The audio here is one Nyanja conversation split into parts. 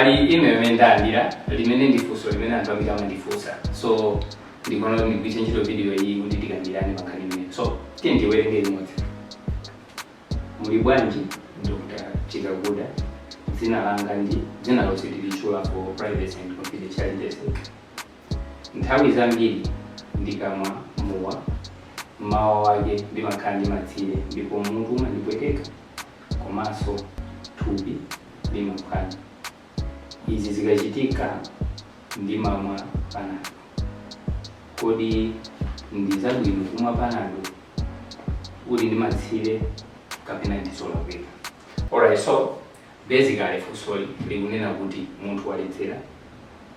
pali email ndandira limene ndifunso limene anthu ambiri amandifunsa, so ndikuona ndigwiritse ntchito video iyi kuti tikambirane pankhani imene. So tiye ndiwerenge limodzi. Muli bwanji? Dr. Chikaguda. Dzina langa ndi dzina lonse tilichula for privacy and confidentiality sake. Nthawi zambiri ndikamwa mowa mawa wake ndimakhala ndimatsire ndipo munthu umandipweteka komanso thupi limaphwanya. Izi zikachitika ndimamwa panado. Kodi ndizabwino kumwa panado uli ndimatsire kapena ndizolakwika? Alright, so basically funso likunena kuti munthu waledzera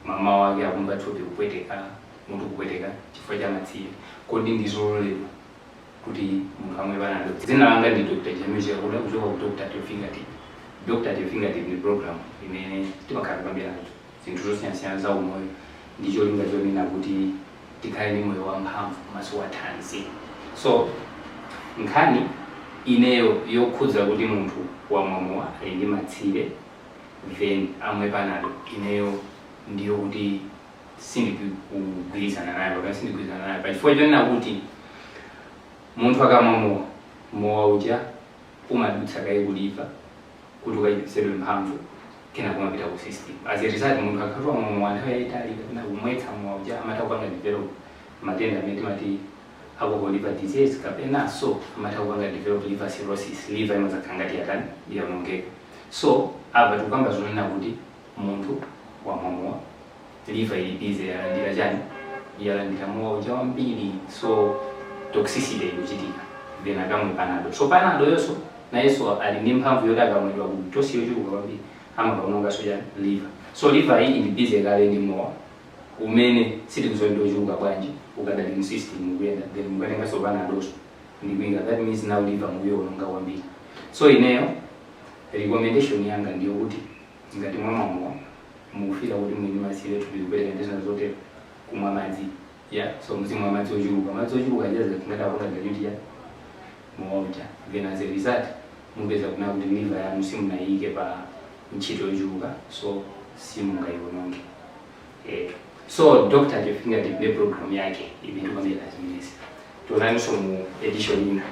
mama wake akumva thupi kupweteka, munthu kupweteka chifukwa cha matsire. Kodi ndizololedwa kuti munthu amwe panado? Dzina langa ndi Dr. Jamil Chikaguda kuchoka ku Dr. at Your Fingertip. Dr. at Your Fingertip ni program imene timakhala kukambira zinthu zosiyanasiyana za umoyo ndi cholinga chonena kuti tikhale ndi moyo wamphamvu maso wa thanzi. So nkhani ineyo yokhudza kuti munthu wamwamowa ali ndi matsire then amwe panado, ineyo ndiyo kuti sindikugwirizana nayo kapena sindigwirizana nayo pachifukwa chonena kuti munthu akamwa mowa uja umadutsa kayi kuliva kuti ukachititsidwe mphamvu kena kumapita ku system. As a result munthu akatwa mowa nthawi yayitali kapena kumwetsa mowa uja amatha kupanga develop matenda amene timati alcohol liver disease kapena so amatha kupanga develop liver cirrhosis, liver imazakhala ngati yatani yawonongeka. So apa tikukamba zonena kuti munthu wamwamowa liver ili busy yalandira chani, yalandira mowa uja wambiri, so toxicity ikuchitika then akamwe panado. So panado yonso nayenso ali ndi mphamvu yoti akamwedwa ku dosi yochuluka kwambiri amakaononga so chani liver. So liver iyi ili busy kale ndi mowa umene sitikuzonda ochuluka bwanji ukadali mu system ukuyenda then mukatenga so panado ndikuinga, that means now liver muyoononga kwambiri. So ineyo recommendation yanga ndiyo kuti ngati mwamwamowa mukufika kuti mwini matsire thupi kupweteka ndi zina zotero, kumwa madzi so muzimwa madzi ochuluka. Madzi ochuluka ajaza ngati akona galiti ya mowa uja, then as a result mupeza kuna kuti liver yanu simunayike pa ntchito yochuluka, so simungayiononge. So Dr. at Your Fingertip ne program yake imetukamira zimenezi. Tionaninso mu edition ina.